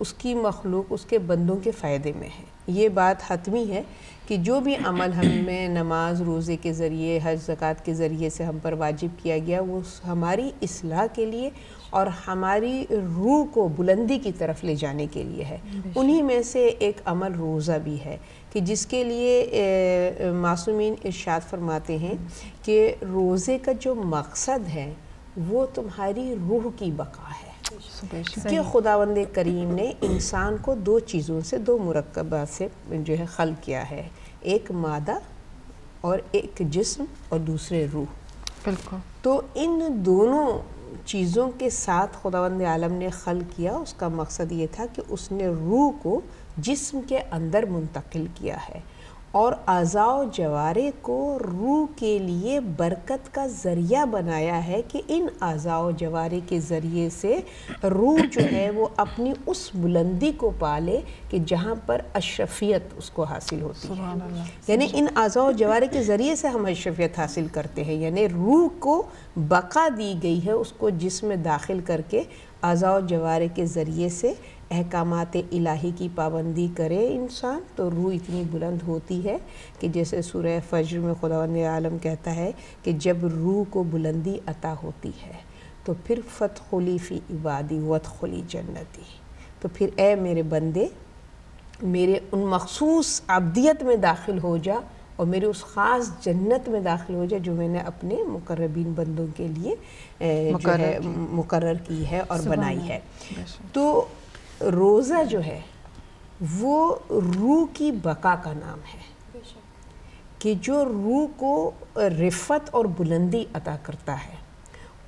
اس کی مخلوق اس کے بندوں کے فائدے میں ہے۔ یہ بات حتمی ہے کہ جو بھی عمل ہمیں نماز روزے کے ذریعے حج زکوٰۃ کے ذریعے سے ہم پر واجب کیا گیا وہ ہماری اصلاح کے لیے اور ہماری روح کو بلندی کی طرف لے جانے کے لیے ہے۔ انہی میں سے ایک عمل روزہ بھی ہے کہ جس کے لیے معصومین ارشاد فرماتے ہیں کہ روزے کا جو مقصد ہے وہ تمہاری روح کی بقا ہے، کہ خداوند کریم نے انسان کو دو چیزوں سے، دو مرکبات سے جو ہے خلق کیا ہے، ایک مادہ اور ایک جسم اور دوسرے روح۔ بالکل۔ تو ان دونوں چیزوں کے ساتھ خداوند عالم نے خلق کیا، اس کا مقصد یہ تھا کہ اس نے روح کو جسم کے اندر منتقل کیا ہے اور اعضاء و جوارح کو روح کے لیے برکت کا ذریعہ بنایا ہے کہ ان اعضاء و جوارح کے ذریعے سے روح جو ہے وہ اپنی اس بلندی کو پالے کہ جہاں پر اشرفیت اس کو حاصل ہوتی ہے۔ یعنی ان اعضاء و جوارح کے ذریعے سے ہم اشرفیت حاصل کرتے ہیں، یعنی روح کو بقا دی گئی ہے، اس کو جسم میں داخل کر کے اعضاء و جوارح کے ذریعے سے احکامات الہی کی پابندی کرے انسان تو روح اتنی بلند ہوتی ہے کہ جیسے سورہ فجر میں خداوند عالم کہتا ہے کہ جب روح کو بلندی عطا ہوتی ہے تو پھر فادخلی فی عبادی وادخلی جنتی، تو پھر اے میرے بندے میرے ان مخصوص عبدیت میں داخل ہو جا اور میرے اس خاص جنت میں داخل ہو جا جو میں نے اپنے مقربین بندوں کے لیے جو ہے مقرر کی ہے اور بنائی ہے۔ تو روزہ جو ہے وہ روح کی بقا کا نام ہے کہ جو روح کو رفت اور بلندی عطا کرتا ہے،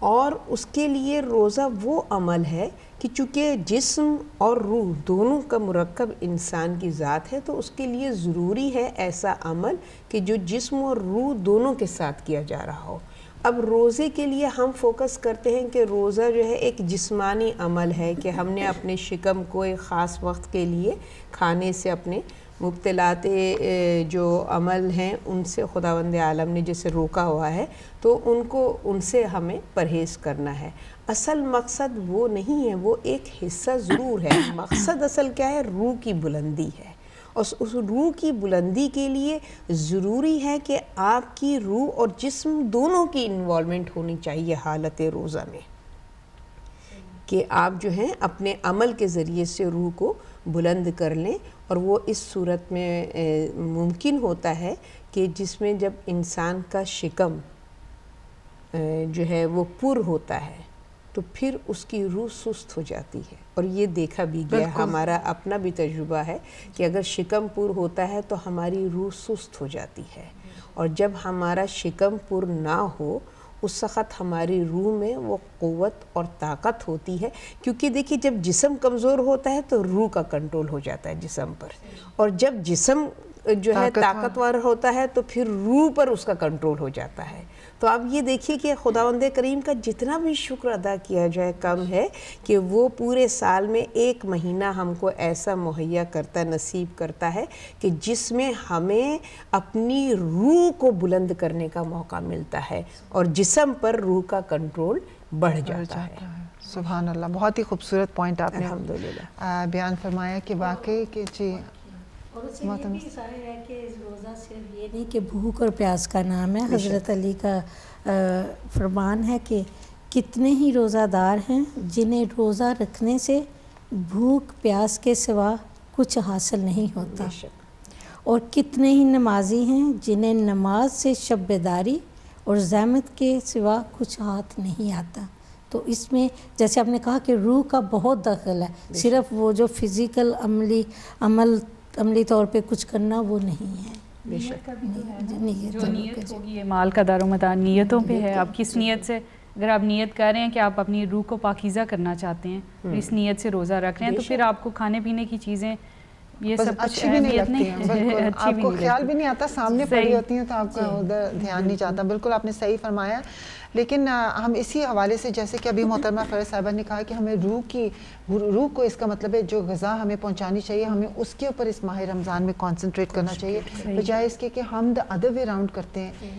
اور اس کے لیے روزہ وہ عمل ہے کہ چونکہ جسم اور روح دونوں کا مرکب انسان کی ذات ہے تو اس کے لیے ضروری ہے ایسا عمل کہ جو جسم اور روح دونوں کے ساتھ کیا جا رہا ہو۔ اب روزے کے لیے ہم فوکس کرتے ہیں کہ روزہ جو ہے ایک جسمانی عمل ہے کہ ہم نے اپنے شکم کو ایک خاص وقت کے لیے کھانے سے اپنے مبتلات جو عمل ہیں ان سے خداوند عالم نے جیسے روکا ہوا ہے تو ان سے ہمیں پرہیز کرنا ہے۔ اصل مقصد وہ نہیں ہے، وہ ایک حصہ ضرور ہے۔ مقصد اصل کیا ہے؟ روح کی بلندی ہے، اور اس روح کی بلندی کے لیے ضروری ہے کہ آپ کی روح اور جسم دونوں کی انوالومنٹ ہونی چاہیے حالت روزہ میں، کہ آپ جو ہیں اپنے عمل کے ذریعے سے روح کو بلند کر لیں، اور وہ اس صورت میں ممکن ہوتا ہے کہ جس میں جب انسان کا شکم جو ہے وہ پر ہوتا ہے تو پھر اس کی روح سست ہو جاتی ہے، اور یہ دیکھا بھی گیا، ہمارا اپنا بھی تجربہ ہے کہ اگر شکم پر ہوتا ہے تو ہماری روح سست ہو جاتی ہے، اور جب ہمارا شکم پر نہ ہو اس وقت ہماری روح میں وہ قوت اور طاقت ہوتی ہے، کیونکہ دیکھیے جب جسم کمزور ہوتا ہے تو روح کا کنٹرول ہو جاتا ہے جسم پر، اور جب جسم جو ہے طاقتور ہوتا ہے تو پھر روح پر اس کا کنٹرول ہو جاتا ہے۔ تو آپ یہ دیکھیے کہ خداوند کریم کا جتنا بھی شکر ادا کیا جائے کم ہے کہ وہ پورے سال میں ایک مہینہ ہم کو ایسا مہیا کرتا، نصیب کرتا ہے کہ جس میں ہمیں اپنی روح کو بلند کرنے کا موقع ملتا ہے اور جسم پر روح کا کنٹرول بڑھ جاتا ہے۔ سبحان اللہ، بہت ہی خوبصورت پوائنٹ آپ نے بیان فرمایا کہ واقعی کہ جی، اور اس سے یہ بھی ظاہر ہے کہ روزہ صرف یہ نہیں کہ بھوک اور پیاس کا نام ہے۔ حضرت علی کا فرمان ہے کہ کتنے ہی روزہ دار ہیں جنہیں روزہ رکھنے سے بھوک پیاس کے سوا کچھ حاصل نہیں ہوتا، اور کتنے ہی نمازی ہیں جنہیں نماز سے شب بیداری اور زحمت کے سوا کچھ ہاتھ نہیں آتا۔ تو اس میں جیسے آپ نے کہا کہ روح کا بہت دخل ہے، صرف وہ جو فزیکل عملی طور پہ کچھ کرنا وہ نہیں ہے۔ نیت کا بھی تو ہے، جو نیت ہوگی اعمال کا دار و مدار نیتوں پہ ہے۔ آپ کس نیت سے، اگر آپ نیت کر رہے ہیں کہ آپ اپنی روح کو پاکیزہ کرنا چاہتے ہیں، اس نیت سے روزہ رکھ رہے ہیں، تو پھر آپ کو کھانے پینے کی چیزیں یہ سب اچھی بھی نہیں لگتی ہیں، بالکل آپ کو خیال بھی نہیں آتا، سامنے پڑی ہوتی ہیں تو آپ کا ادھر دھیان نہیں جاتا۔ بالکل آپ نے صحیح فرمایا۔ لیکن ہم اسی حوالے سے جیسے کہ ابھی محترمہ فیض صاحبہ نے کہا کہ ہمیں روح کو، اس کا مطلب ہے جو غذا ہمیں پہنچانی چاہیے، ہمیں اس کے اوپر اس ماہ رمضان میں کانسنٹریٹ کرنا چاہیے، بجائے اس کے کہ ہم دا ادر وے راؤنڈ کرتے ہیں۔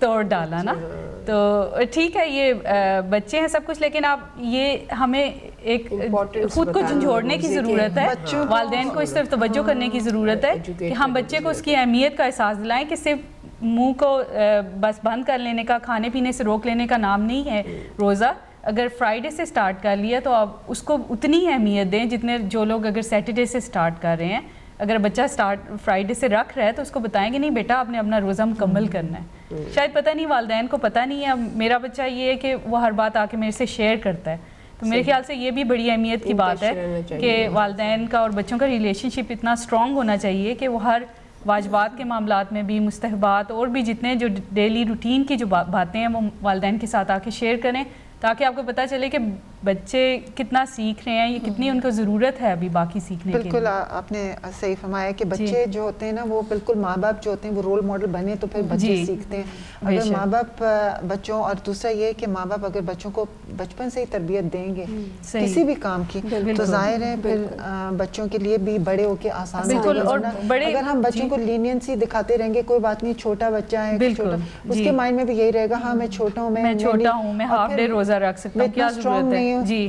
توڑ ڈالا نا. تو ٹھیک ہے یہ بچے ہیں سب کچھ, لیکن آپ یہ ہمیں ایک خود کو جھنجھوڑنے کی ضرورت ہے, والدین کو اس طرف توجہ کرنے کی ضرورت ہے کہ ہم بچے کو اس کی اہمیت کا احساس دلائیں کہ صرف منہ کو بس بند کر لینے کا, کھانے پینے سے روک لینے کا نام نہیں ہے روزہ. اگر فرائیڈے سے سٹارٹ کر لیا تو آپ اس کو اتنی اہمیت دیں جتنے جو لوگ اگر سیٹرڈے سے سٹارٹ کر رہے ہیں. اگر بچہ فرائیڈے سے رکھ رہا ہے تو اس کو بتائیں گے نہیں بیٹا آپ نے اپنا روزہ مکمل کرنا ہے. شاید پتہ نہیں, والدین کو پتہ نہیں ہے. میرا بچہ یہ ہے کہ وہ ہر بات آ کے میرے سے شیئر کرتا ہے, تو میرے خیال سے یہ بھی بڑی اہمیت کی بات ہے کہ والدین کا اور بچوں کا ریلیشن شپ اتنا اسٹرانگ ہونا چاہیے کہ وہ ہر واجبات کے معاملات میں بھی, مستحبات اور بھی جتنے جو ڈیلی روٹین کی جو باتیں ہیں وہ والدین کے ساتھ آ کے شیئر کریں, تاکہ آپ کو پتہ چلے کہ بچے کتنا سیکھ رہے ہیں, یہ کتنی ان کو ضرورت ہے ابھی باقی سیکھنے کی. بالکل آپ نے صحیح فرمایا کہ بچے جو ہوتے ہیں نا وہ بالکل ماں باپ جو ہوتے ہیں وہ رول ماڈل بنے تو پھر بچے سیکھتے ہیں. اگر ماں باپ بچوں, اور دوسرا یہ کہ ماں باپ اگر بچوں کو بچپن سے ہی تربیت دیں گے کسی بھی کام کی تو ظاہر ہے پھر بچوں کے لیے بھی بڑے ہو کے آسان ہوگا. اگر ہم بچوں کو لینینسی دکھاتے رہیں گے, کوئی بات نہیں چھوٹا بچہ ہے, اس کے مائنڈ میں بھی یہی رہے گا ہاں میں چھوٹا ہوں, میں ہاف ڈے روزہ رکھ سکتا ہوں, کیا ضرورت ہے. جی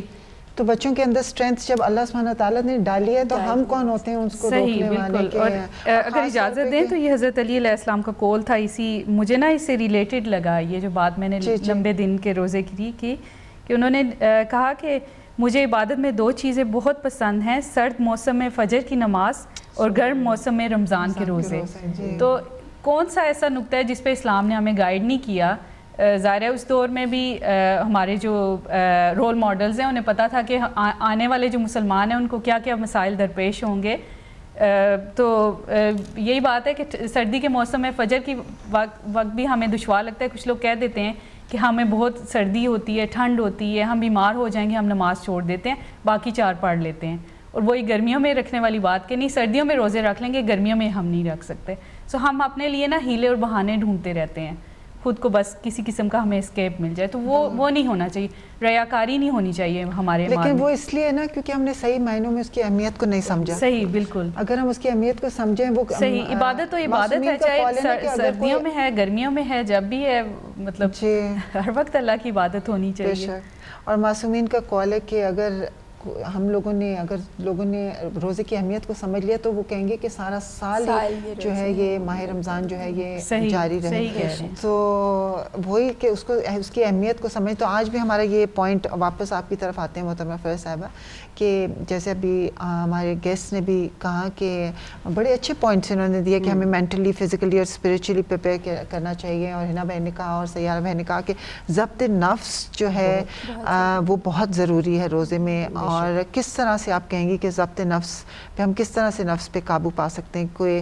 تو بچوں کے اندر اسٹرینتھ جب اللہ سبحانہ تعالیٰ نے ڈالی ہے تو ہم کون ہوتے ہیں اس کو روکنے والے کے. اور اگر اجازت دیں تو یہ حضرت علی علیہ السلام کا قول تھا, مجھے نا اس سے ریلیٹڈ لگا یہ جو بات میں نے لمبے دن کے روزے کی کہ انہوں نے کہا کہ مجھے عبادت میں 2 چیزیں بہت پسند ہیں, سرد موسم میں فجر کی نماز اور گرم موسم میں رمضان کے روزے. تو کون سا ایسا نقطہ ہے جس پہ اسلام نے ہمیں گائیڈ نہیں کیا. ظاہر ہے اس دور میں بھی ہمارے جو رول ماڈلز ہیں انہیں پتہ تھا کہ آنے والے جو مسلمان ہیں ان کو کیا کیا مسائل درپیش ہوں گے. تو یہی بات ہے کہ سردی کے موسم میں فجر کی وقت بھی ہمیں دشوار لگتا ہے. کچھ لوگ کہہ دیتے ہیں کہ ہمیں بہت سردی ہوتی ہے, ٹھنڈ ہوتی ہے, ہم بیمار ہو جائیں گے, ہم نماز چھوڑ دیتے ہیں, باقی 4 پڑھ لیتے ہیں. اور وہی گرمیوں میں رکھنے والی بات کہ نہیں سردیوں میں روزے رکھ لیں گے, گرمیوں میں ہم نہیں رکھ سکتے. سو ہم اپنے لیے نا ہیلے اور بہانے ڈھونڈتے رہتے ہیں خود کو, بس کسی قسم کا ہمیں اسکیپ مل جائے. تو وہ نہیں ہونا چاہیے, ریاکاری نہیں ہونی چاہیے ہمارے. لیکن وہ اس لیے نا کیونکہ ہم نے صحیح معنوں میں اس کی اہمیت کو نہیں سمجھا. صحیح, بالکل. اگر ہم اس کی اہمیت کو سمجھیں, وہ صحیح عبادت تو عبادت ہے, چاہے سردیوں میں ہے, گرمیوں میں ہے, جب بھی ہے, مطلب ہر وقت اللہ کی عبادت ہونی چاہیے. اور معصومین کا قول ہے کہ اگر ہم لوگوں نے روزے کی اہمیت کو سمجھ لیا تو وہ کہیں گے کہ سارا سال جو ہے یہ ماہ رمضان جو ہے یہ جاری رہے. تو وہی کہ اس کی اہمیت کو سمجھ. تو آج بھی ہمارا یہ پوائنٹ واپس آپ کی طرف آتے ہیں محترمہ فیض صاحبہ کہ جیسے ابھی ہمارے گیسٹ نے بھی کہا کہ بڑے اچھے پوائنٹس انہوں نے دیے کہ ہمیں مینٹلی, فزیکلی اور اسپریچولی پریپیئر کرنا چاہیے. اور ہنا بہن نے کہا اور سیارہ بہن نے کہا کہ ضبط نفس جو ہے وہ بہت ضروری ہے روزے میں. اور کس طرح سے آپ کہیں گی کہ ضبط نفس پہ ہم کس طرح سے نفس پہ قابو پا سکتے ہیں. کوئی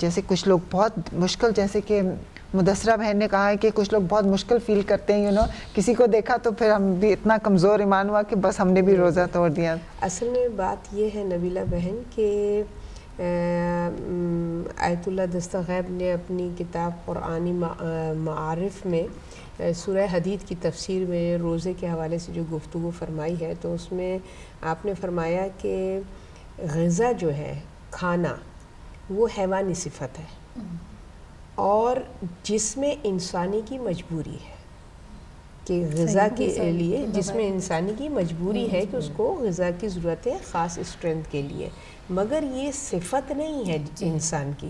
جیسے کچھ لوگ بہت مشکل, جیسے کہ مدثرہ بہن نے کہا ہے کہ کچھ لوگ بہت مشکل فیل کرتے ہیں, کسی کو دیکھا تو پھر ہم بھی اتنا کمزور ایمان ہوا کہ بس ہم نے بھی روزہ توڑ دیا. اصل میں بات یہ ہے نبیلہ بہن کہ آیت اللہ دستغیب نے اپنی کتاب قرآنی معارف میں سورہ حدید کی تفسیر میں روزے کے حوالے سے جو گفتگو فرمائی ہے تو اس میں آپ نے فرمایا کہ غذا جو ہے, کھانا, وہ حیوانی صفت ہے اور جس میں انسانی کی مجبوری ہے کہ غذا کے لیے جس میں انسانی کی مجبوری ہے کہ اس کو غذا کی ضرورت ہے خاص اسٹرینتھ کے لیے, مگر یہ صفت نہیں ہے انسان کی,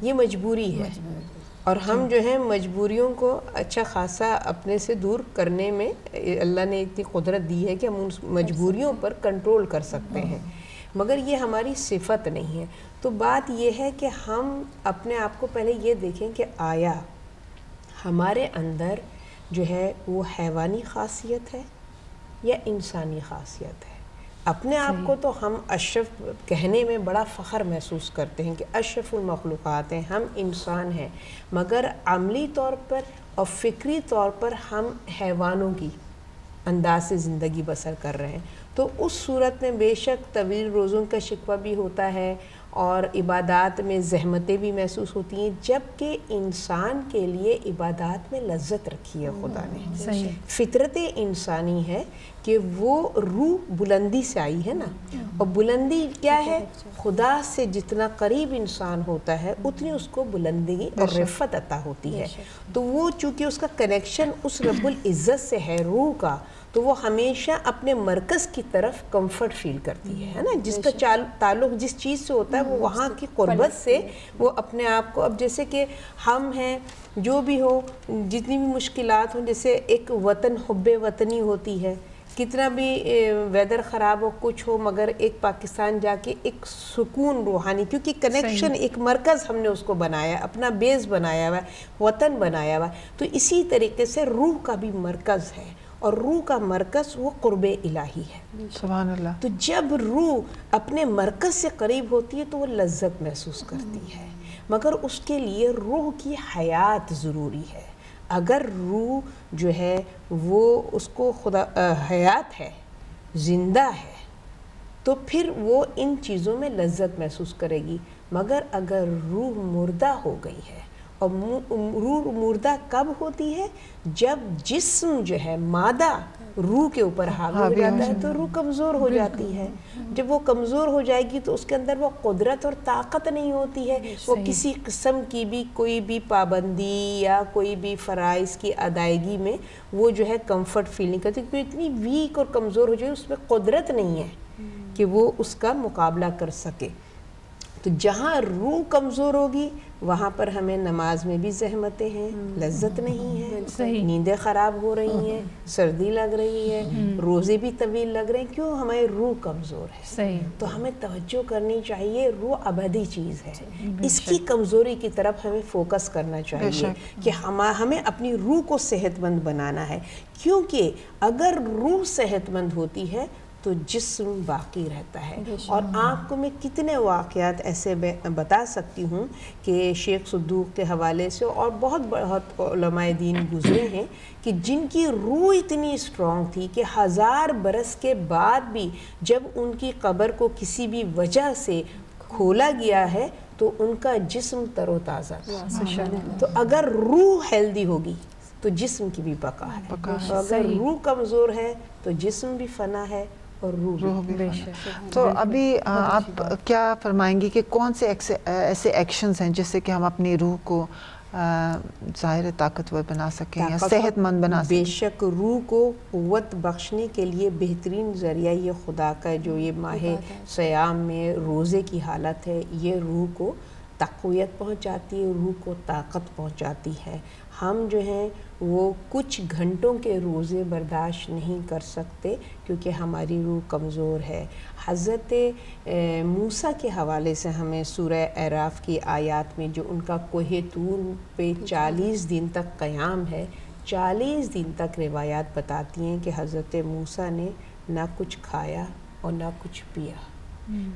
یہ مجبوری ہے. اور ہم جو ہیں مجبوریوں کو اچھا خاصا اپنے سے دور کرنے میں اللہ نے اتنی قدرت دی ہے کہ ہم ان مجبوریوں پر کنٹرول کر سکتے ہیں, مگر یہ ہماری صفت نہیں ہے. تو بات یہ ہے کہ ہم اپنے آپ کو پہلے یہ دیکھیں کہ آیا ہمارے اندر جو ہے وہ حیوانی خاصیت ہے یا انسانی خاصیت ہے. اپنے آپ کو تو ہم اشرف کہنے میں بڑا فخر محسوس کرتے ہیں کہ اشرف المخلوقات ہیں, ہم انسان ہیں, مگر عملی طور پر اور فکری طور پر ہم حیوانوں کی انداز سے زندگی بسر کر رہے ہیں. تو اس صورت میں بے شک طویل روزوں کا شکوہ بھی ہوتا ہے اور عبادات میں زحمتیں بھی محسوس ہوتی ہیں, جبکہ انسان کے لیے عبادات میں لذت رکھی ہے خدا نے. فطرت انسانی ہے کہ وہ روح بلندی سے آئی ہے نا, اور بلندی کیا ہے؟ خدا سے جتنا قریب انسان ہوتا ہے اتنی اس کو بلندگی اور رفعت عطا ہوتی ہے. تو وہ چونکہ اس کا کنیکشن اس رب العزت سے ہے روح کا، تو وہ ہمیشہ اپنے مرکز کی طرف کمفرٹ فیل کرتی ہے نا. جس کا تعلق جس چیز سے ہوتا ہے وہ وہاں کی قربت سے وہ اپنے آپ کو، اب جیسے کہ ہم ہیں جو بھی ہو، جتنی بھی مشکلات ہوں، جیسے ایک وطن حب وطنی ہوتی ہے، کتنا بھی ویدر خراب ہو کچھ ہو، مگر ایک پاکستان جا کے ایک سکون روحانی، کیونکہ کنیکشن ایک مرکز ہم نے اس کو بنایا، اپنا بیس بنایا ہوا ہے، وطن بنایا ہوا ہے. تو اسی طریقے سے روح کا بھی مرکز ہے، اور روح کا مرکز وہ قرب الہی ہے. سبحان اللہ. تو جب روح اپنے مرکز سے قریب ہوتی ہے تو وہ لذت محسوس کرتی ہے، مگر اس کے لیے روح کی حیات ضروری ہے. اگر روح جو ہے وہ اس کو خدا حیات ہے، زندہ ہے، تو پھر وہ ان چیزوں میں لذت محسوس کرے گی. مگر اگر روح مردہ ہو گئی ہے، اور روح مردہ کب ہوتی ہے؟ جب جسم جو ہے مادہ روح کے اوپر حاوی ہو جاتا ہے تو روح کمزور ہو جاتی ہے. جب وہ کمزور ہو جائے گی تو اس کے اندر وہ قدرت اور طاقت نہیں ہوتی ہے. وہ کسی قسم کی بھی کوئی بھی پابندی یا کوئی بھی فرائض کی ادائیگی میں وہ جو ہے کمفرٹ فیل نہیں کرتی، کیونکہ اتنی ویک اور کمزور ہو جائے، اس میں قدرت نہیں ہے کہ وہ اس کا مقابلہ کر سکے. تو جہاں روح کمزور ہوگی وہاں پر ہمیں نماز میں بھی زحمتیں ہیں، لذت نہیں ہے، نیندیں خراب ہو رہی ہیں، سردی لگ رہی ہے، روزے بھی طویل لگ رہے ہیں. کیوں؟ ہماری روح کمزور ہے. تو ہمیں توجہ کرنی چاہیے، روح ابدی چیز ہے، اس کی کمزوری کی طرف ہمیں فوکس کرنا چاہیے کہ ہمیں اپنی روح کو صحت مند بنانا ہے. کیونکہ اگر روح صحت مند ہوتی ہے تو جسم باقی رہتا ہے. اور آپ کو میں کتنے واقعات ایسے بتا سکتی ہوں کہ شیخ صدوق کے حوالے سے اور بہت علماء دین گزرے ہیں کہ جن کی روح اتنی اسٹرانگ تھی کہ 1000 برس کے بعد بھی جب ان کی قبر کو کسی بھی وجہ سے کھولا گیا ہے تو ان کا جسم تر و تازہ تھا. تو اگر روح ہیلدی ہوگی تو جسم کی بھی بقا ہے، اور اگر روح کمزور ہے تو جسم بھی فنا ہے اور روح بھی. تو ابھی آپ کیا فرمائیں گی کہ کون سے ایسے ایکشنز ہیں جس سے کہ ہم اپنی روح کو ظاہر طاقتور بنا سکیں یا صحت مند بنا سکیں؟ بے شک روح کو قوت بخشنے کے لیے بہترین ذریعہ یہ خدا کا جو یہ ماہ صیام میں روزے کی حالت ہے، یہ روح کو تقویت پہنچاتی ہے، روح کو طاقت پہنچاتی ہے. ہم جو ہیں وہ کچھ گھنٹوں کے روزے برداشت نہیں کر سکتے کیونکہ ہماری روح کمزور ہے. حضرت موسیٰ کے حوالے سے ہمیں سورہ اعراف کی آیات میں جو ان کا کوہ طور پہ 40 دن تک قیام ہے، 40 دن تک روایات بتاتی ہیں کہ حضرت موسیٰ نے نہ کچھ کھایا اور نہ کچھ پیا،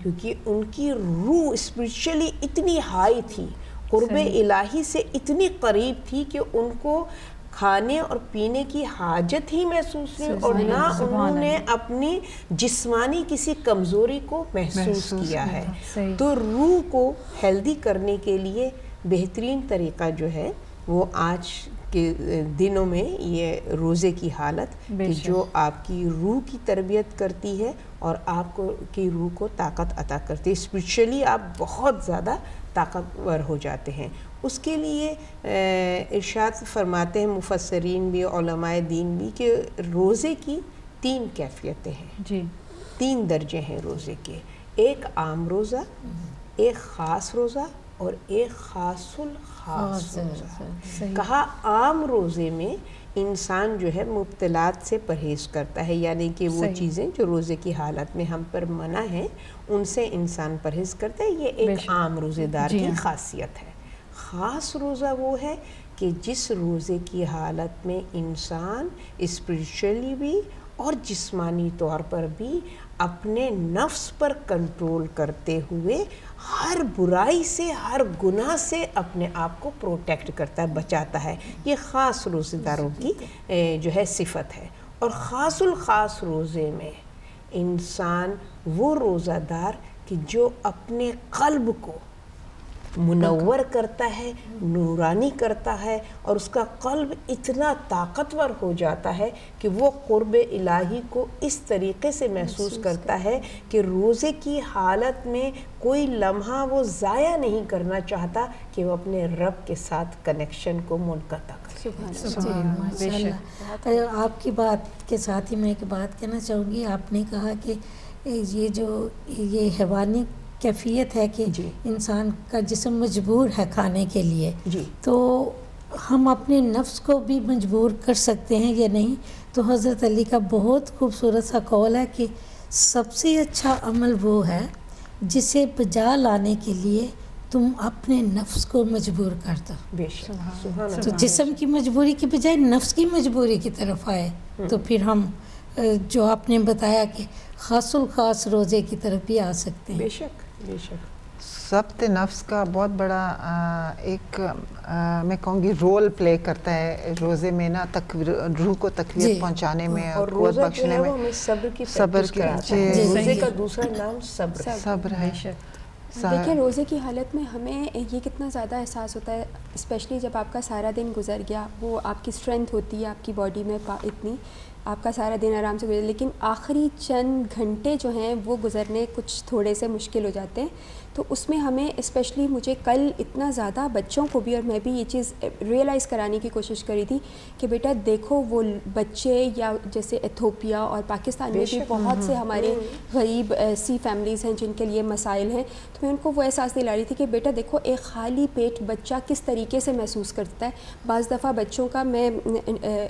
کیونکہ ان کی روح اسپرچولی اتنی ہائی تھی، قرب الہی سے اتنی قریب تھی کہ ان کو کھانے اور پینے کی حاجت ہی محسوس نہیں، اور نہ انہوں نے اپنی جسمانی کسی کمزوری کو محسوس کیا ہے. تو روح کو ہیلدی کرنے کے لیے بہترین طریقہ جو ہے وہ آج کے دنوں میں یہ روزے کی حالت کہ جو آپ کی روح کی تربیت کرتی ہے اور آپ کو کی روح کو طاقت عطا کرتی ہے. اسپرچولی آپ بہت زیادہ طاقتور ہو جاتے ہیں. اس کے لیے ارشاد فرماتے ہیں مفسرین بھی، علماء دین بھی، کہ روزے کی 3 کیفیتیں ہیں، 3 درجے ہیں روزے کے. ایک عام روزہ، ایک خاص روزہ اور ایک خاص الخاص روزہ. کہا عام روزے میں انسان جو ہے مبتلات سے پرہیز کرتا ہے، یعنی کہ وہ چیزیں جو روزے کی حالت میں ہم پر منع ہیں ان سے انسان پرہیز کرتا ہے. یہ ایک عام روزے دار کی خاصیت ہے. خاص روزہ وہ ہے کہ جس روزے کی حالت میں انسان اسپرچولی بھی اور جسمانی طور پر بھی اپنے نفس پر کنٹرول کرتے ہوئے ہر برائی سے، ہر گناہ سے اپنے آپ کو پروٹیکٹ کرتا ہے، بچاتا ہے. یہ خاص روزے داروں کی جو ہے صفت ہے. اور خاص الخاص روزے میں انسان وہ روزہ دار کہ جو اپنے قلب کو منور کرتا ہے, نورانی کرتا ہے, اور اس کا قلب اتنا طاقتور ہو جاتا ہے کہ وہ قرب الہی کو اس طریقے سے محسوس کرتا ہے کہ روزے کی حالت میں کوئی لمحہ وہ ضائع نہیں کرنا چاہتا کہ وہ اپنے رب کے ساتھ کنیکشن کو منقطع کرے. آپ کی بات کے ساتھ ہی میں ایک بات کہنا چاہوں گی. آپ نے کہا کہ یہ حیوانی کیفیت ہے کہ انسان کا جسم مجبور ہے کھانے کے لیے, تو ہم اپنے نفس کو بھی مجبور کر سکتے ہیں یا نہیں؟ تو حضرت علی کا بہت خوبصورت سا قول ہے کہ سب سے اچھا عمل وہ ہے جسے بجا لانے کے لیے تم اپنے نفس کو مجبور کر دو. تو جسم کی مجبوری کی بجائے نفس کی مجبوری کی طرف آئے تو پھر ہم جو آپ نے بتایا کہ خاص الخاص روزے کی طرف بھی آ سکتے ہیں. بے شک بے شک. ضبط نفس کا بہت بڑا ایک میں کہوں گی رول پلے کرتا ہے روزے میں نا, روح کو تقویت پہنچانے میں اور قوت بخشنے میں. صبر کی روزے کا دوسرا نام صبر ہے. دیکھیں روزے کی حالت میں ہمیں یہ کتنا زیادہ احساس ہوتا ہے, اسپیشلی جب آپ کا سارا دن گزر گیا, وہ آپ کی اسٹرینتھ ہوتی ہے آپ کی باڈی میں اتنی, آپ کا سارا دن آرام سے گزر, لیکن آخری چند گھنٹے جو ہیں وہ گزرنے کچھ تھوڑے سے مشکل ہو جاتے ہیں. تو اس میں ہمیں اسپیشلی مجھے کل اتنا زیادہ بچوں کو بھی, اور میں بھی یہ چیز ریئلائز کرانے کی کوشش کری تھی کہ بیٹا دیکھو وہ بچے, یا جیسے ایتھوپیا اور پاکستان میں بھی بہت سے ہمارے غریب ایسی فیملیز ہیں جن کے لیے مسائل ہیں, تو میں ان کو وہ احساس دلا رہی تھی کہ بیٹا دیکھو ایک خالی پیٹ بچہ کس طریقے سے محسوس کرتا ہے. بعض دفعہ بچوں کا, میں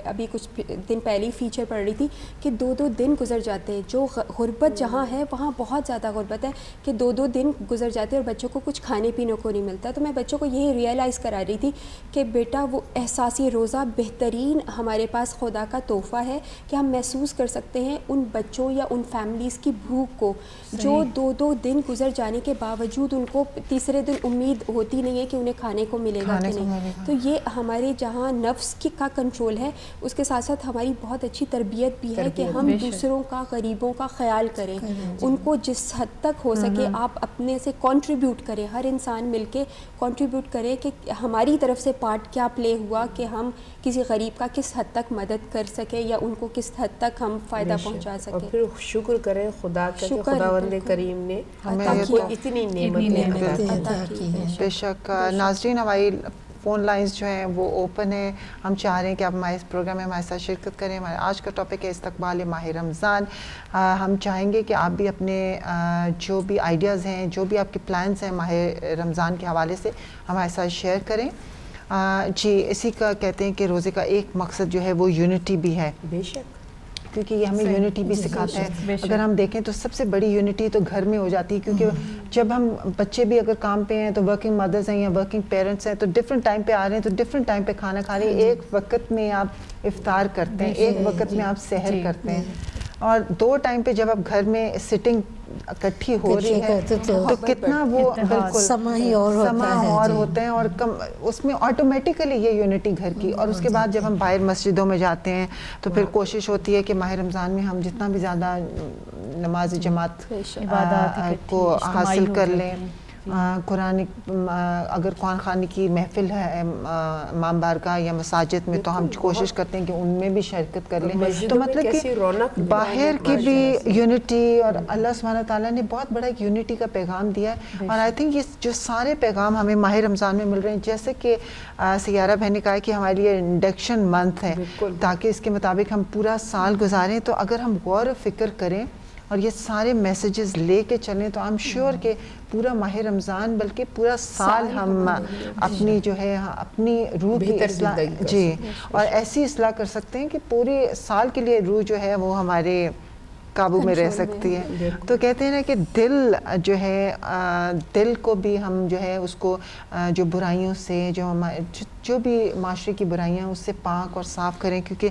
ابھی کچھ دن پہلے ہی فیچر پڑھ رہی تھی کہ 2 دن گزر جاتے ہیں, جو غربت جہاں ہے وہاں بہت زیادہ غربت ہے کہ 2 دن گزر جاتے ہیں اور بچوں کو کچھ کھانے پینے کو نہیں ملتا. تو میں بچوں کو یہی ریئلائز کرا رہی تھی کہ بیٹا وہ احساسی روزہ بہترین ہمارے پاس خدا کا تحفہ ہے کہ ہم محسوس کر سکتے ہیں ان بچوں یا ان فیملیز کی بھوک کو جو 2 دن گزر جانے کے باوجود ان کو تیسرے دن امید ہوتی نہیں ہے کہ انہیں کھانے کو ملے گا کہ نہیں. تو یہ ہمارے جہاں نفس کا کنٹرول ہے, اس کے ساتھ ساتھ ہماری بہت اچھی تربیت بھی ہے کہ ہم دوسروں کا, غریبوں کا خیال کریں, ان کو جس حد تک ہو سکے آپ اپنے سے کنٹریبیوٹ کریں, ہر انسان مل کے کنٹریبیوٹ کرے کہ ہماری طرف سے پارٹ کیا پلے ہوا کہ ہم کسی غریب کا کس حد تک مدد کر سکیں یا ان کو کس حد تک ہم فائدہ پہنچا سکیں. اور پھر شکر کریں خدا کا کہ خداوند کریم نے ہمیں اتنی نعمتیں عطا کی ہیں. بے شک. ناظرین ہماری فون لائنز جو ہیں وہ اوپن ہیں, ہم چاہ رہے ہیں کہ آپ ہمارے اس پروگرام میں ہمارے ساتھ شرکت کریں. ہمارا آج کا ٹاپک ہے استقبال ماہ رمضان. ہم چاہیں گے کہ آپ بھی اپنے جو بھی آئیڈیاز ہیں, جو بھی آپ کے پلانز ہیں ماہ رمضان کے حوالے سے ہمارے ساتھ شیئر کریں. جی اسی کا کہتے ہیں کہ روزے کا ایک مقصد جو ہے وہ یونٹی بھی ہے. بے شک, کیونکہ یہ ہمیں یونٹی بھی سکھاتا ہے. اگر ہم دیکھیں تو سب سے بڑی یونٹی تو گھر میں ہو جاتی ہے, کیونکہ جب ہم بچے بھی اگر کام پہ ہیں تو ورکنگ مدرز ہیں یا ورکنگ پیرنٹس ہیں تو ڈفرینٹ ٹائم پہ آ رہے ہیں, تو ڈفرینٹ ٹائم پہ کھانا کھا رہے ہیں. ایک وقت میں آپ افطار کرتے ہیں, ایک وقت میں آپ سحر کرتے ہیں, اور 2 ٹائم پہ جب آپ گھر میں سٹنگ اکٹھی ہو رہی ہے تو کتنا وہ بالکل سما اور ہوتا ہے, اور اس میں آٹومیٹیکلی یہ یونٹی گھر کی. اور اس کے بعد جب ہم باہر مسجدوں میں جاتے ہیں تو پھر کوشش ہوتی ہے کہ ماہ رمضان میں ہم جتنا بھی زیادہ نماز جماعت کو حاصل کر لیں. قرآن اگر قرآن خوانی کی محفل ہے امام بارگاہ یا مساجد میں تو ہم کوشش کرتے ہیں کہ ان میں بھی شرکت کر لیں. تو مطلب کہ باہر کی بھی یونٹی, اور اللہ سبحانہ تعالیٰ نے بہت بڑا ایک یونٹی کا پیغام دیا ہے. اور آئی تھنک یہ جو سارے پیغام ہمیں ماہ رمضان میں مل رہے ہیں, جیسے کہ سیارہ بہن نے کہا کہ ہمارے لیے انڈکشن منتھ ہے تاکہ اس کے مطابق ہم پورا سال گزاریں. تو اگر ہم غور و فکر کریں اور یہ سارے میسیجز لے کے چلیں تو I'm sure کہ پورا ماہ رمضان بلکہ پورا سال ہم اپنی جو ہے اپنی روح کی اصلاح اور ایسی اصلاح کر سکتے ہیں کہ پورے سال کے لیے روح جو ہے وہ ہمارے قابو میں رہ سکتی ہے. تو کہتے ہیں نا کہ دل جو ہے, دل کو بھی ہم جو ہے اس کو جو برائیوں سے جو بھی معاشرے کی برائیاں اس سے پاک اور صاف کریں, کیونکہ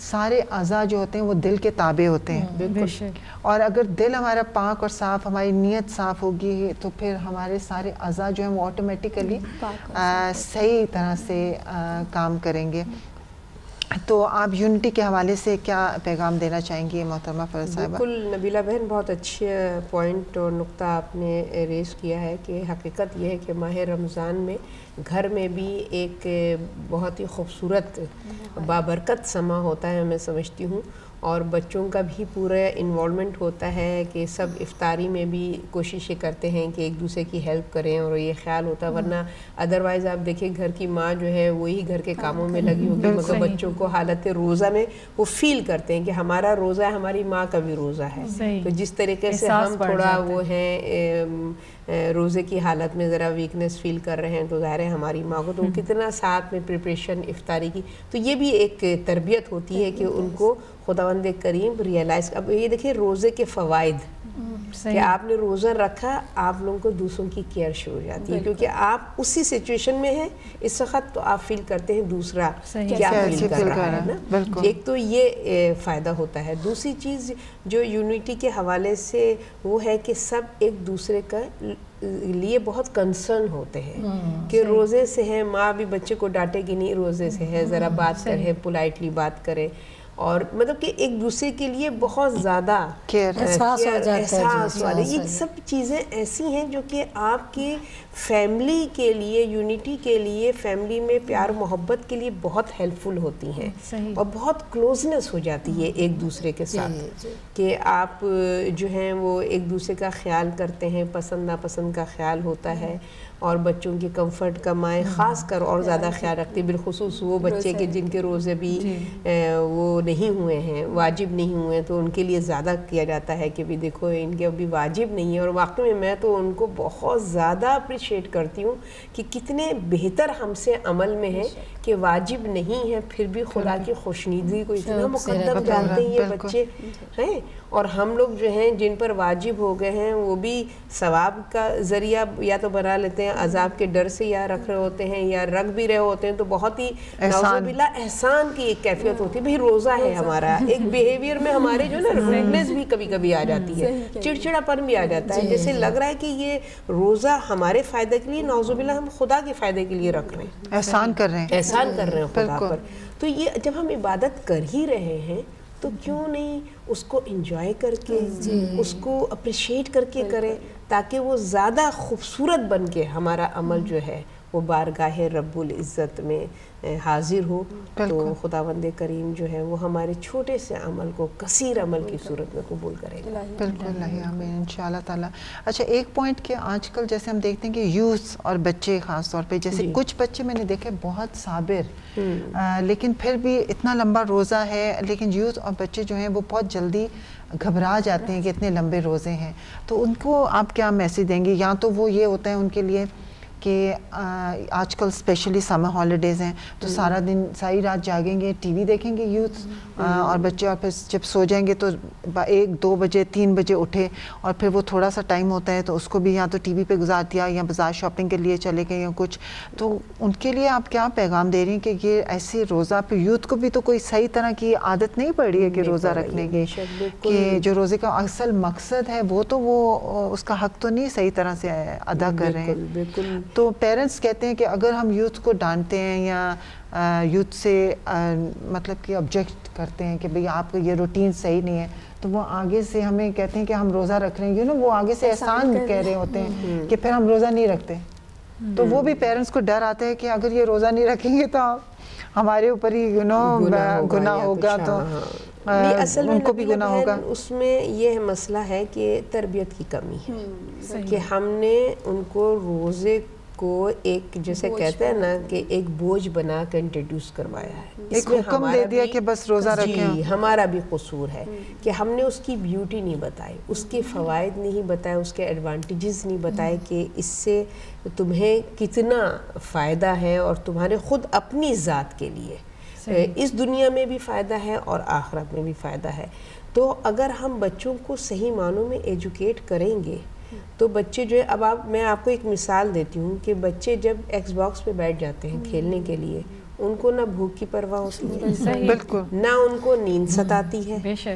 سارے اعضاء جو ہوتے ہیں وہ دل کے تابع ہوتے ہیں. اور اگر دل ہمارا پاک اور صاف, ہماری نیت صاف ہوگی تو پھر ہمارے سارے اعضاء جو ہیں وہ آٹومیٹیکلی صحیح طرح سے کام کریں گے. تو آپ یونٹی کے حوالے سے کیا پیغام دینا چاہیں گی محترمہ فرح صاحبہ؟ بالکل نبیلہ بہن، بہت اچھے پوائنٹ اور نقطہ آپ نے ریز کیا ہے کہ حقیقت یہ ہے کہ ماہ رمضان میں گھر میں بھی ایک بہت ہی خوبصورت بابرکت سما ہوتا ہے، میں سمجھتی ہوں، اور بچوں کا بھی پورا انوالومنٹ ہوتا ہے کہ سب افطاری میں بھی کوششیں کرتے ہیں کہ ایک دوسرے کی ہیلپ کریں، اور یہ خیال ہوتا ہے، ورنہ ادروائز آپ دیکھیں گھر کی ماں جو ہے وہی گھر کے کاموں میں لگی ہوگی، مگر بچوں کو حالت روزہ میں وہ فیل کرتے ہیں کہ ہمارا روزہ ہے، ہماری ماں کا بھی روزہ ہے۔ تو جس طریقے سے ہم تھوڑا وہ ہیں روزے کی حالت میں ذرا ویکنس فیل کر رہے ہیں، تو ظاہر ہے ہماری ماں کو تو کتنا ساتھ میں پریپریشن افطاری کی، تو یہ بھی ایک تربیت ہوتی ہے کہ ان کو خداوند کریم ریئلائز۔ اب یہ دیکھیں روزے کے فوائد کہ آپ نے روزہ رکھا، آپ لوگوں کو دوسروں کی کیئر شروع ہو جاتی ہے، کیونکہ آپ اسی سچویشن میں ہیں اس وقت، تو آپ فیل کرتے ہیں دوسرا کیا فیل کر رہا ہے نا۔ ایک تو یہ فائدہ ہوتا ہے۔ دوسری چیز جو یونٹی کے حوالے سے وہ ہے کہ سب ایک دوسرے کا لیے بہت کنسرن ہوتے ہیں کہ روزے سے ہے، ماں بھی بچے کو ڈانٹے گی نہیں، روزے سے ہے، ذرا بات کرے، پولائٹلی بات کرے، اور مطلب کہ ایک دوسرے کے لیے بہت زیادہ احساس والے، یہ سب چیزیں ایسی ہیں جو کہ آپ کی فیملی کے لیے، یونٹی کے لیے، فیملی میں پیار محبت کے لیے بہت ہیلپ فل ہوتی ہیں، اور بہت کلوزنس ہو جاتی ہے ایک دوسرے کے ساتھ، کہ آپ جو ہیں وہ ایک دوسرے کا خیال کرتے ہیں، پسند ناپسند کا خیال ہوتا ہے، اور بچوں کی کمفرٹ کا مائیں خاص کر اور زیادہ خیال رکھتی، بالخصوص وہ بچے کے جن کے روزے بھی وہ نہیں ہوئے ہیں، واجب نہیں ہوئے ہیں، تو ان کے لیے زیادہ کیا جاتا ہے کہ بھی دیکھو ان کے ابھی واجب نہیں ہے۔ اور واقعی میں تو ان کو بہت زیادہ اپریشیٹ کرتی ہوں کہ کتنے بہتر ہم سے عمل میں ہے کہ واجب نہیں ہے پھر بھی خدا کی خوشنودی کو اتنا مقدم جانتے ہیں یہ بچے ہیں، اور ہم لوگ جو ہیں جن پر واجب ہو گئے ہیں وہ بھی ثواب کا ذریعہ یا تو بنا لیتے ہیں، عذاب کے ڈر سے یا رکھ رہے ہوتے ہیں یا رکھ بھی رہے ہوتے ہیں، تو بہت ہی نعوذ باللہ احسان کی ایک کیفیت ہوتی ہے۔ بھئی روزہ ہے ہمارا، ایک بیہیویئر میں ہمارے جو نا روڈنس بھی کبھی کبھی آ جاتی ہے، چڑچڑا پن بھی آ جاتا ہے، جیسے لگ رہا ہے کہ یہ روزہ ہمارے فائدے کے لیے، نعوذ باللہ ہم خدا کے فائدے کے لیے رکھ رہے ہیں، احسان کر رہے ہیں، احسان کر رہے ہیں خدا پر۔ تو یہ جب ہم عبادت کر ہی رہے ہیں تو کیوں نہیں اس کو انجوائے کر کے، اس کو اپریشیٹ کر کے کریں، تاکہ وہ زیادہ خوبصورت بن کے ہمارا عمل جو ہے وہ بارگاہ رب العزت میں حاضر ہو۔ تو خداوند کریم جو ہے وہ ہمارے چھوٹے سے عمل کو کثیر عمل کی صورت میں قبول کرے گا۔ بالکل آمین انشاءاللہ تعالیٰ۔ اچھا ایک پوائنٹ کہ آج کل جیسے ہم دیکھتے ہیں کہ یوتھ اور بچے خاص طور پہ، جیسے کچھ بچے میں نے دیکھے بہت صابر، لیکن پھر بھی اتنا لمبا روزہ ہے، لیکن یوتھ اور بچے جو ہیں وہ بہت جلدی گھبرا جاتے ہیں کہ اتنے لمبے روزے ہیں، تو ان کو آپ کیا میسیج دیں گے؟ یا تو وہ یہ ہوتا ہے ان کے لیے کہ آج کل اسپیشلی سمر ہالیڈیز ہیں تو سارا دن ساری رات جاگیں گے، ٹی وی دیکھیں گے یوتھ اور بچے، اور پھر جب سو جائیں گے تو 1-2 بجے 3 بجے اٹھے، اور پھر وہ تھوڑا سا ٹائم ہوتا ہے تو اس کو بھی یا تو ٹی وی پہ گزار دیا یا بازار شاپنگ کے لیے چلے گئے یا کچھ۔ تو ان کے لیے آپ کیا پیغام دے رہی ہیں کہ یہ ایسے روزہ پہ یوتھ کو بھی تو کوئی صحیح طرح کی عادت نہیں پڑ رہی ہے کہ روزہ رکھنے کی، کہ جو روزے کا اصل مقصد ہے وہ تو وہ اس کا حق تو نہیں صحیح طرح سے ادا کر رہے ہیں۔ بالکل۔ تو پیرنٹس کہتے ہیں کہ اگر ہم یوتھ کو ڈانٹتے ہیں یا یوتھ سے مطلب کہ آبجیکٹ کرتے ہیں کہ بھئی آپ کا یہ روٹین صحیح نہیں ہے، تو وہ آگے سے ہمیں کہتے ہیں کہ ہم روزہ رکھ رہے ہیں، وہ آگے سے احسان کہہ رہے ہوتے ہیں کہ پھر ہم روزہ نہیں رکھتے، تو وہ بھی پیرنٹس کو ڈر آتا ہے کہ اگر یہ روزہ نہیں رکھیں گے تو ہمارے اوپر ہی گناہ ہوگا، تو اصل ان کو بھی گناہ ہوگا۔ اس میں یہ مسئلہ ہے کہ تربیت کی کمی ہے، کہ ہم نے ان کو روزے کو ایک جیسے کہتے ہیں نا کہ ایک بوجھ بنا کر انٹروڈیوس کروایا ہے، ایک حکم دے دیا کہ بس روزہ رکھیں۔ جی ہمارا بھی قصور ہے کہ ہم نے اس کی بیوٹی نہیں بتائی، اس کے فوائد نہیں بتائے، اس کے ایڈوانٹیجز نہیں بتائے کہ اس سے تمہیں کتنا فائدہ ہے اور تمہارے خود اپنی ذات کے لیے اس دنیا میں بھی فائدہ ہے اور آخرت میں بھی فائدہ ہے۔ تو اگر ہم بچوں کو صحیح معنوں میں ایجوکیٹ کریں گے تو بچے جو ہے، اب میں آپ کو ایک مثال دیتی ہوں کہ بچے جب ایکس باکس پہ بیٹھ جاتے ہیں کھیلنے کے لیے، ان کو نہ بھوک کی پرواہ ہوتی ہے، بالکل نہ ان کو نیند ستاتی ہے،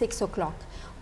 6 o'clock।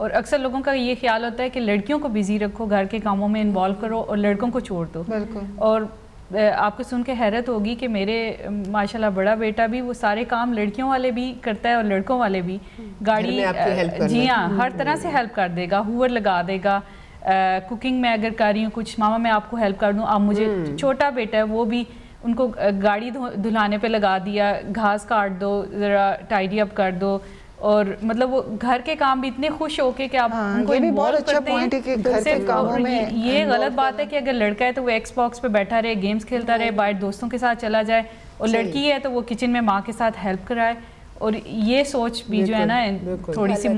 اور اکثر لوگوں کا یہ خیال ہوتا ہے کہ لڑکیوں کو بزی رکھو, گھر کے کاموں میں انوالو کرو اور لڑکوں کو چھوڑ دو. اور آپ کو سن کے حیرت ہوگی کہ میرے ماشاءاللہ بڑا بیٹا بھی وہ سارے کام لڑکیوں والے بھی کرتا ہے اور لڑکوں والے بھی. گاڑی, جی ہاں, ہر طرح سے ہیلپ کر دے گا, ہوور لگا دے گا. کوکنگ میں اگر کر رہی ہوں کچھ, ماما میں آپ کو ہیلپ کر دوں, آپ مجھے. چھوٹا بیٹا ہے وہ بھی, ان کو گاڑی دھلانے پہ لگا دیا, گھاس کاٹ دو, ذرا ٹائڈی اپ کر دو. اور مطلب وہ گھر کے کام بھی اتنے خوش ہو کے کہ آپ ان کو انوالو کرتے ہیں. یہ غلط بات ہے کہ اگر لڑکا ہے تو وہ ایکس باکس پہ بیٹھا رہے, گیمز کھیلتا رہے, باہر دوستوں کے ساتھ چلا جائے, اور لڑکی ہے تو وہ کچن میں ماں کے ساتھ ہیلپ کرائے. اور یہ سوچ بھی جو ہے نا تھوڑی سی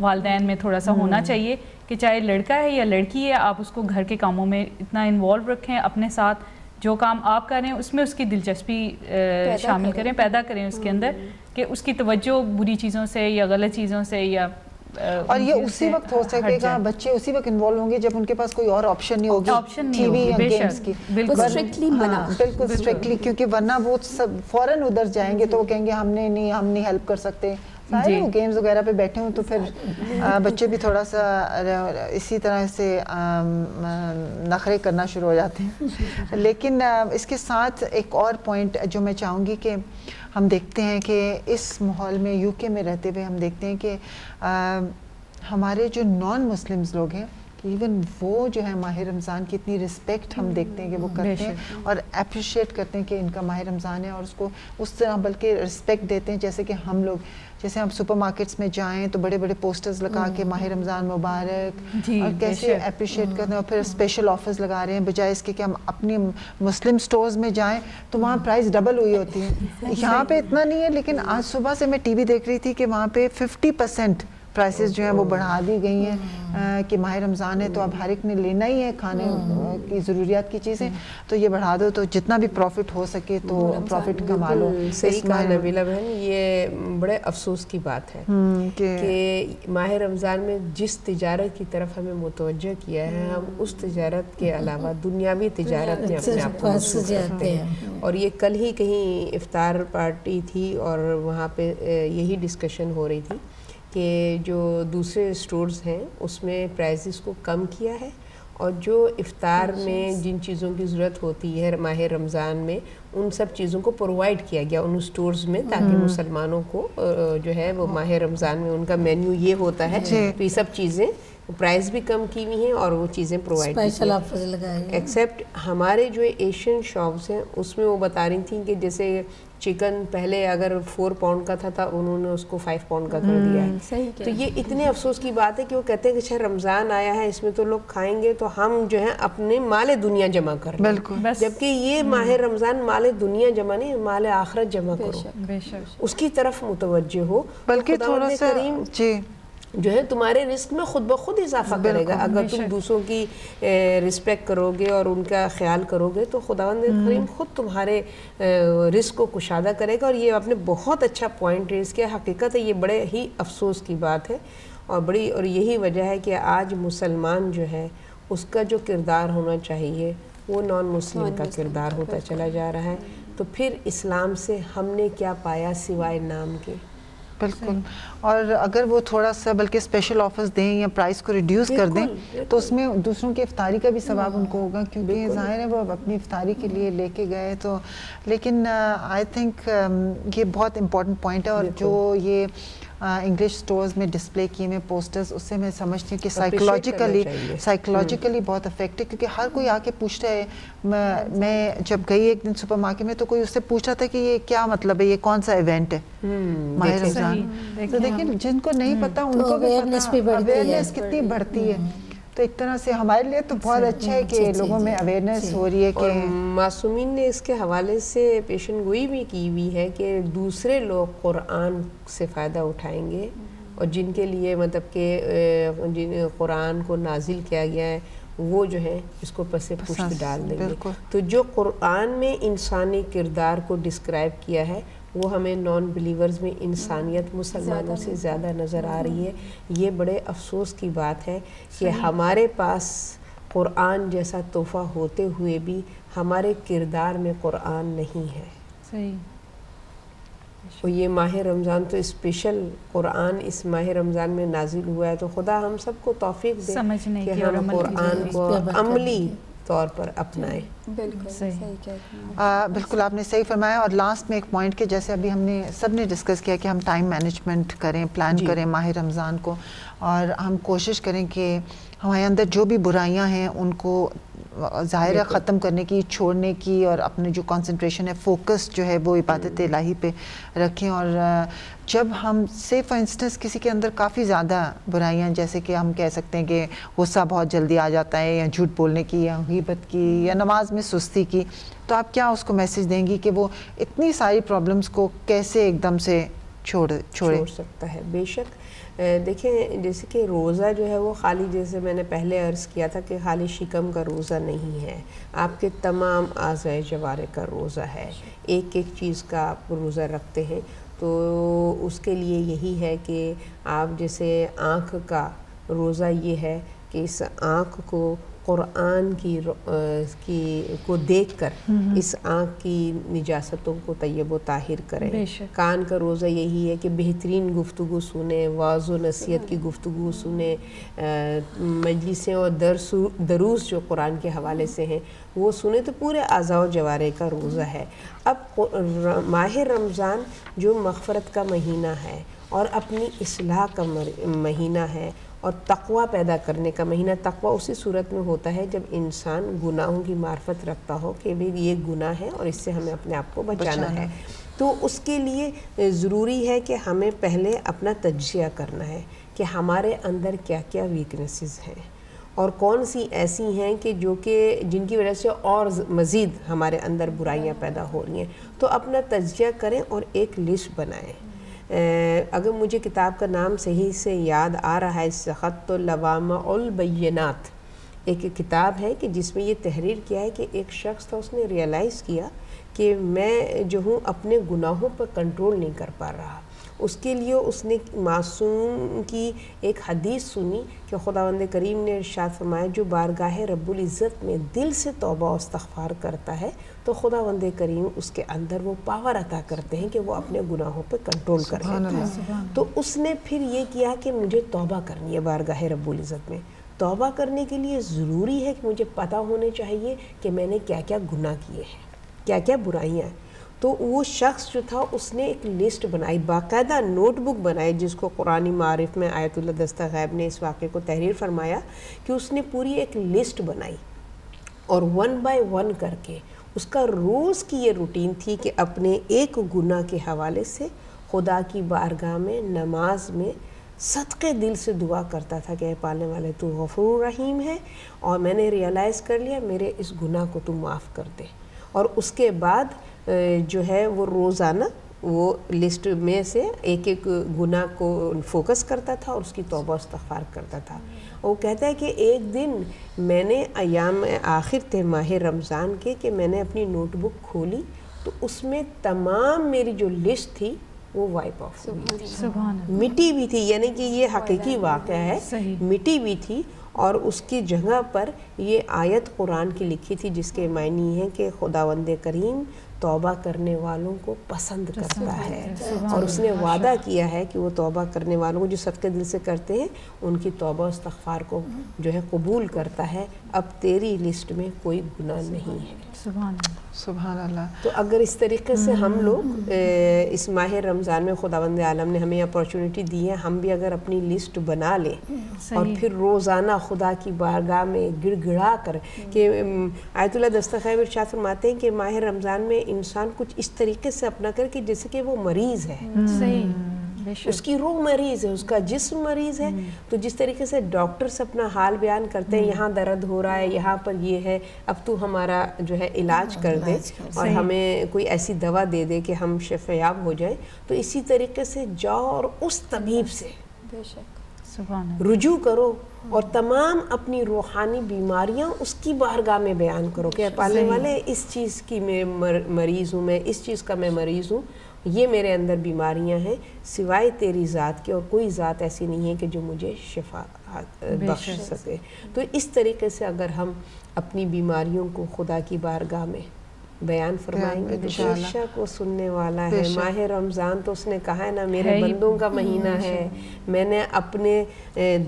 والدین میں تھوڑا سا ہونا چاہیے کہ چاہے لڑکا ہے یا لڑکی ہے, آپ اس کو گھر کے کاموں میں اتنا انوالو رکھیں اپنے ساتھ. جو کام آپ کر رہے ہیں اس میں اس کی دلچسپی شامل کریں, پیدا کریں اس کے اندر, کہ اس کی توجہ بری چیزوں سے یا غلط چیزوں سے یا. اور یہ اسی وقت ہو سکے گا, بچے اسی وقت انوالو ہوں گے جب ان کے پاس کوئی اور آپشن نہیں ہوگی, ٹی وی یا گیمز کی. بالکل اسٹرکٹلی, کیونکہ ورنہ وہ سب فوراً ادھر جائیں گے تو وہ کہیں گے ہم نہیں ہیلپ کر سکتے. سارے وہ گیمز وغیرہ پہ بیٹھے ہوں تو پھر بچے بھی تھوڑا سا اسی طرح سے نخرے کرنا شروع ہو جاتے ہیں. لیکن اس کے ساتھ ایک اور پوائنٹ جو میں چاہوں گی کہ ہم دیکھتے ہیں کہ اس ماحول میں یو کے میں رہتے ہوئے ہم دیکھتے ہیں کہ ہمارے جو نان مسلمز لوگ ہیں ایون وہ جو ہے ماہ رمضان کی اتنی رسپیکٹ ہم دیکھتے ہیں کہ وہ کرتے ہیں اور اپریشیٹ کرتے ہیں کہ ان کا ماہ رمضان ہے, اور اس کو اس طرح بلکہ رسپیکٹ دیتے ہیں جیسے کہ ہم لوگ, جیسے ہم سپر مارکیٹس میں جائیں تو بڑے بڑے پوسٹرز لگا کے ماہ رمضان مبارک, اور کیسے اپریشیٹ کرتے ہیں, اور پھر اسپیشل آفرز لگا رہے ہیں, بجائے اس کے کہ ہم اپنی مسلم سٹورز میں جائیں تو وہاں پرائز ڈبل ہوئی ہوتی ہے. یہاں پہ اتنا نہیں ہے, لیکن آج صبح سے میں ٹی وی دیکھ رہی تھی کہ وہاں پہ 50% پرائسز جو ہیں وہ بڑھا دی گئی ہیں کہ ماہ رمضان ہے تو اب ہر ایک نے لینا ہی ہے کھانے کی ضروریات کی چیزیں, تو یہ بڑھا دو, تو جتنا بھی پروفٹ ہو سکے تو پروفٹ کما لو. صحیح کہا نبیلہ بہن, یہ بڑے افسوس کی بات ہے کہ ماہ رمضان میں جس تجارت کی طرف ہمیں متوجہ کیا ہے, ہم اس تجارت کے علاوہ دنیاوی تجارت میں اپنے آپ کو مصروف رکھتے ہیں. اور یہ کل ہی کہیں افطار پارٹی تھی اور وہاں پہ یہی ڈسکشن ہو رہی تھی کہ جو دوسرے اسٹورز ہیں اس میں پرائزز کو کم کیا ہے, اور جو افطار میں جن چیزوں کی ضرورت ہوتی ہے ماہ رمضان میں ان سب چیزوں کو پرووائڈ کیا گیا ان اسٹورز میں, تاکہ مسلمانوں کو جو ہے وہ ماہ رمضان میں ان کا مینیو یہ ہوتا ہے تو یہ سب چیزیں پرائز بھی کم کی ہوئی ہیں اور وہ چیزیں پرووائڈ کی ہیں. ایکسیپٹ ہمارے جو ایشین شاپس ہیں اس میں وہ بتا رہی تھیں کہ جیسے چکن پہلے اگر 4 پاؤنڈ کا تھا انہوں نے اس کو 5 پاؤنڈ کا کر دیا ہے. تو یہ اتنے افسوس کی بات ہے کہ وہ کہتے ہیں کہ اچھا رمضان آیا ہے, اس میں تو لوگ کھائیں گے تو ہم جو ہے اپنے مال دنیا جمع کر رہے ہیں, جبکہ یہ ماہ رمضان مال دنیا جمع نہیں, مال آخرت جمع کرو, اس کی طرف متوجہ ہو, بلکہ تھوڑا سا جو ہے تمہارے رزق میں خود بخود اضافہ کرے گا. اگر تم دوسروں کی رسپیکٹ کرو گے اور ان کا خیال کرو گے تو خداوند کریم خود تمہارے رزق کو کشادہ کرے گا. اور یہ آپ نے بہت اچھا پوائنٹ ریز کیا, حقیقت ہے یہ بڑے ہی افسوس کی بات ہے, اور یہی وجہ ہے کہ آج مسلمان جو ہے اس کا جو کردار ہونا چاہیے وہ نان مسلم کا کردار ہوتا چلا جا رہا ہے. تو پھر اسلام سے ہم نے کیا پایا سوائے نام کے. بالکل, اور اگر وہ تھوڑا سا بلکہ اسپیشل آفرز دیں یا پرائز کو ریڈیوس کر دیں تو اس میں دوسروں کی افطاری کا بھی ثواب ان کو ہوگا, کیونکہ ظاہر ہے وہ اپنی افطاری کے لیے لے کے گئے. تو لیکن آئی تھنک یہ بہت امپورٹنٹ پوائنٹ ہے, اور جو یہ انگلش سٹورز میں ڈسپلے کیے ہوئے پوسٹرز, اس سے میں سمجھتی ہوں کہ سائیکولوجیکلی بہت افیکٹ ہے, کیونکہ ہر کوئی آ کے پوچھتا ہے. میں جب گئی ایک دن سپر مارکیٹ میں تو کوئی اس سے پوچھ رہا تھا کہ یہ کیا مطلب ہے, یہ کون سا ایونٹ ہے ماہ رمضان. تو دیکھیں جن کو نہیں پتا ان کو بھی پتا, اویئرنیس کتنی بڑھتی ہے. تو ایک طرح سے ہمارے لیے تو بہت اچھا ہے کہ لوگوں میں اویئرنیس ہو رہی ہے. کہ معصومین نے اس کے حوالے سے پیشن گوئی بھی کی ہوئی ہے کہ دوسرے لوگ قرآن سے فائدہ اٹھائیں گے, اور جن کے لیے مطلب کہ جن قرآن کو نازل کیا گیا ہے وہ جو ہے اس کو پس پشت ڈال دیں گے. تو جو قرآن میں انسانی کردار کو ڈسکرائب کیا ہے وہ ہمیں نان بلیورز میں انسانیت مسلمانوں سے زیادہ نظر آ رہی ہے. یہ بڑے افسوس کی بات ہے کہ ہمارے پاس قرآن جیسا تحفہ ہوتے ہوئے بھی ہمارے کردار میں قرآن نہیں ہے. صحیح. اور یہ ماہ رمضان تو اسپیشل قرآن اس ماہ رمضان میں نازل ہوا ہے، تو خدا ہم سب کو توفیق دے کہ ہم قرآن کو عملی طور پر اپنائیں. بالکل صحیح کہہ رہی ہیں. بالکل آپ نے صحیح فرمایا. اور لاسٹ میں ایک پوائنٹ کہ جیسے ابھی ہم نے سب نے ڈسکس کیا کہ ہم ٹائم مینجمنٹ کریں، پلان کریں ماہ رمضان کو، اور ہم کوشش کریں کہ ہمارے اندر جو بھی برائیاں ہیں ان کو ظاہر ہے ختم کرنے کی، چھوڑنے کی، اور اپنے جو کنسنٹریشن ہے، فوکس جو ہے وہ عبادت الہی پہ رکھیں. اور جب ہم سے فار انسٹنس کسی کے اندر کافی زیادہ برائیاں، جیسے کہ ہم کہہ سکتے ہیں کہ غصہ بہت جلدی آ جاتا ہے، یا جھوٹ بولنے کی، یا غیبت کی، یا نماز میں سستی کی، تو آپ کیا اس کو میسج دیں گی کہ وہ اتنی ساری پرابلمس کو کیسے ایک دم سے چھوڑ سکتا ہے؟ بے شک دیکھیں، جیسے کہ روزہ جو ہے وہ خالی، جیسے میں نے پہلے عرض کیا تھا کہ خالی شکم کا روزہ نہیں ہے، آپ کے تمام اعضائے جوارح کا روزہ ہے. ایک ایک چیز کا آپ روزہ رکھتے ہیں، تو اس کے لیے یہی ہے کہ آپ جیسے آنکھ کا روزہ یہ ہے کہ اس آنکھ کو قرآن کو دیکھ کر اس آنکھ کی نجاستوں کو طیب و طاہر کریں. کان کا روزہ یہی ہے کہ بہترین گفتگو سنیں، واعظ و نصیحت کی گفتگو سنیں، مجلسیں اور دروس جو قرآن کے حوالے سے ہیں وہ سنیں، تو پورے اعضاء و جوارح کا روزہ ہے. اب ماہ رمضان جو مغفرت کا مہینہ ہے اور اپنی اصلاح کا مہینہ ہے اور تقوی پیدا کرنے کا مہینہ. تقوی اسی صورت میں ہوتا ہے جب انسان گناہوں کی معرفت رکھتا ہو کہ بھی یہ گناہ ہے اور اس سے ہمیں اپنے آپ کو بچانا ہے. تو اس کے لیے ضروری ہے کہ ہمیں پہلے اپنا تجزیہ کرنا ہے کہ ہمارے اندر کیا کیا ویکنیسز ہیں اور کون سی ایسی ہیں کہ جن کی وجہ سے اور مزید ہمارے اندر برائیاں پیدا ہو رہی ہیں. تو اپنا تجزیہ کریں اور ایک لسٹ بنائیں. اگر مجھے کتاب کا نام صحیح سے یاد آ رہا ہے، سخط اللوامع البینات ایک کتاب ہے کہ جس میں یہ تحریر کیا ہے کہ ایک شخص تھا، اس نے ریئلائز کیا کہ میں جو ہوں اپنے گناہوں پر کنٹرول نہیں کر پا رہا. اس کے لیے اس نے معصوم کی ایک حدیث سنی کہ خداوند کریم نے ارشاد فرمایا جو بارگاہ رب العزت میں دل سے توبہ و استغفار کرتا ہے تو خداوند کریم اس کے اندر وہ پاور عطا کرتے ہیں کہ وہ اپنے گناہوں پہ کنٹرول کر لیتا ہے. تو اس نے پھر یہ کیا کہ مجھے توبہ کرنی ہے بارگاہ رب العزت میں. توبہ کرنے کے لیے ضروری ہے کہ مجھے پتہ ہونے چاہیے کہ میں نے کیا کیا گناہ کیے ہیں، کیا کیا برائیاں ہیں. تو وہ شخص جو تھا اس نے ایک لسٹ بنائی، باقاعدہ نوٹ بک بنائی، جس کو قرآن معارف میں آیت اللہ دستہ غیب نے اس واقعے کو تحریر فرمایا کہ اس نے پوری ایک لسٹ بنائی اور 1 بائی 1 کر کے اس کا روز کی یہ روٹین تھی کہ اپنے ایک گناہ کے حوالے سے خدا کی بارگاہ میں نماز میں صدقے دل سے دعا کرتا تھا کہ اے پالنے والے تو غفور رحیم ہے اور میں نے ریئلائز کر لیا میرے اس گناہ کو تو معاف کر دے. اور اس کے بعد جو ہے وہ روزانہ وہ لسٹ میں سے ایک ایک گناہ کو فوکس کرتا تھا اور اس کی توبہ و استغفار کرتا تھا. وہ کہتا ہے کہ ایک دن میں نے ایام آخر تھے ماہ رمضان کے کہ میں نے اپنی نوٹ بک کھولی تو اس میں تمام میری جو لسٹ تھی وہ وائپ آف مٹی بھی تھی. یعنی کہ یہ حقیقی واقعہ ہے، مٹی بھی تھی اور اس کی جگہ پر یہ آیت قرآن کی لکھی تھی جس کے معنی ہے کہ خداوند کریم توبہ کرنے والوں کو پسند کرتا ہے اور اس نے وعدہ کیا ہے کہ وہ توبہ کرنے والوں کو جو صدقے دل سے کرتے ہیں ان کی توبہ و استغفار کو جو ہے قبول کرتا ہے. اب تیری لسٹ میں کوئی گناہ نہیں ہے. سبحان اللہ. تو اگر اس طریقے سے ہم لوگ اس ماہ رمضان میں خداوند عالم نے ہمیں اپورچونٹی دی ہے، ہم بھی اگر اپنی لسٹ بنا لیں اور پھر روزانہ خدا کی بارگاہ میں گڑ گڑا کر کہ آیت اللہ دستہ غیب ارشاد فرماتے ہیں کہ ماہ رمضان میں انسان کچھ اس طریقے سے اپنا کر کہ جیسے کہ وہ مریض ہے، اس کی روح مریض ہے، اس کا جسم مریض ہے. تو جس طریقے سے ڈاکٹرز اپنا حال بیان کرتے ہیں یہاں درد ہو رہا ہے، یہاں پر یہ ہے، اب تو ہمارا جو ہے علاج کر دے اور ہمیں کوئی ایسی دوا دے دے کہ ہم شفایاب ہو جائیں، تو اسی طریقے سے جاؤ اور اس طبیب سے رجوع کرو اور تمام اپنی روحانی بیماریاں اس کی بارگاہ میں بیان کرو کہ پالنے والے اس چیز کی میں مریض ہوں، میں اس چیز کا میں مریض ہوں، یہ میرے اندر بیماریاں ہیں، سوائے تیری ذات کے اور کوئی ذات ایسی نہیں ہے کہ جو مجھے شفا بخش سکے. تو اس طریقے سے اگر ہم اپنی بیماریوں کو خدا کی بارگاہ میں بیان فرمائیں گے تو بے شک وہ سننے والا ہے. ماہ رمضان تو اس نے کہا ہے نا میرے بندوں کا مہینہ ہے, میں نے اپنے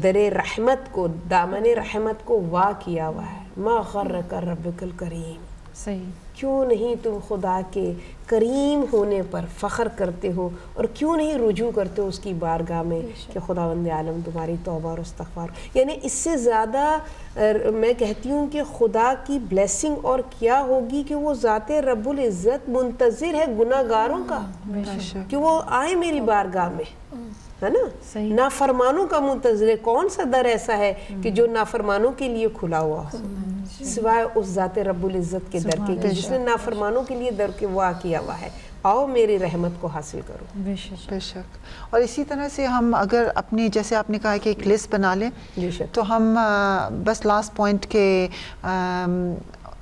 در رحمت کو, دامن رحمت کو وا کیا ہوا ہے. ما غرک ربک الکریم, صحیح, کیوں نہیں تم خدا کے کریم ہونے پر فخر کرتے ہو, اور کیوں نہیں رجوع کرتے ہو اس کی بارگاہ میں کہ خداوند عالم تمہاری توبہ اور استغفار. یعنی اس سے زیادہ میں کہتی ہوں کہ خدا کی بلیسنگ اور کیا ہوگی کہ وہ ذات رب العزت منتظر ہے گناہ گاروں کا کہ وہ آئے میری بارگاہ میں, ہے نا. نافرمانوں کا منتظر ہے. کون سا در ایسا ہے کہ جو نافرمانوں کے لیے کھلا ہوا ہو سوائے اس ذات رب العزت کے در کے, جس نے نافرمانوں کے لیے در کے وا کیا ہوا ہے. آؤ میری رحمت کو حاصل کرو. بے شک. اور اسی طرح سے ہم اگر اپنی, جیسے آپ نے کہا کہ ایک لسٹ بنا لیں, تو ہم بس لاسٹ پوائنٹ کے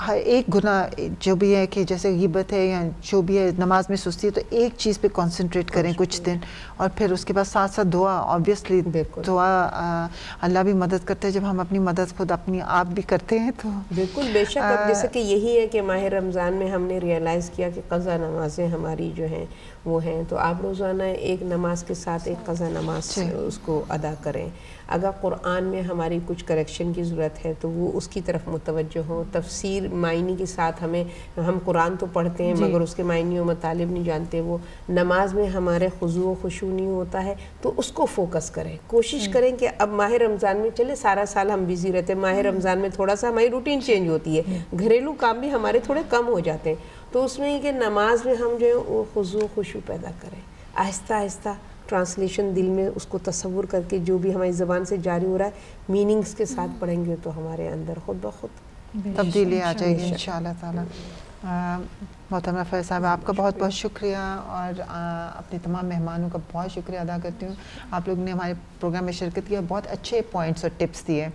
ایک گناہ جو بھی ہے کہ جیسے غیبت ہے یا جو بھی ہے, نماز میں سستی ہے, تو ایک چیز پہ کنسنٹریٹ کریں کچھ دن, اور پھر اس کے بعد ساتھ ساتھ دعا. آبویسلی دعا اللہ بھی مدد کرتے ہیں جب ہم اپنی مدد خود اپنی آپ بھی کرتے ہیں. تو بالکل بے شک. اب جیسے کہ یہی ہے کہ ماہ رمضان میں ہم نے ریئلائز کیا کہ قضا نمازیں ہماری جو ہیں وہ ہیں, تو آپ روزانہ ایک نماز کے ساتھ ایک قضا نماز اس کو ادا کریں. اگر قرآن میں ہماری کچھ کریکشن کی ضرورت ہے تو وہ اس کی طرف متوجہ ہوں. تفسیر معنی کے ساتھ ہم قرآن تو پڑھتے ہیں مگر اس کے معنی و مطالب نہیں جانتے. وہ نماز میں ہمارے خضوع و خشوع نہیں ہوتا ہے, تو اس کو فوکس کریں. کوشش کریں کہ اب ماہ رمضان میں, چلے سارا سال ہم بیزی رہتے ہیں, ماہ رمضان میں تھوڑا سا ہماری روٹین چینج ہوتی ہے, گھریلو کام بھی ہمارے تھوڑے کم ہو جاتے ہیں, تو اس میں یہ کہ نماز میں ہم جو ہے وہ خضوع و خشوع پیدا کریں. آہستہ آہستہ ٹرانسلیشن دل میں اس کو تصور کر کے جو بھی ہماری زبان سے جاری ہو رہا ہے میننگز کے ساتھ پڑھیں گے تو ہمارے اندر خود بخود تبدیلی آ جائے گی انشاءاللہ تعالی. محترمہ فیض صاحب, آپ کا بہت بہت شکریہ, اور اپنے تمام مہمانوں کا بہت شکریہ ادا کرتی ہوں. آپ لوگ نے ہمارے پروگرام میں شرکت کیا, بہت اچھے پوائنٹس اور ٹپس دیے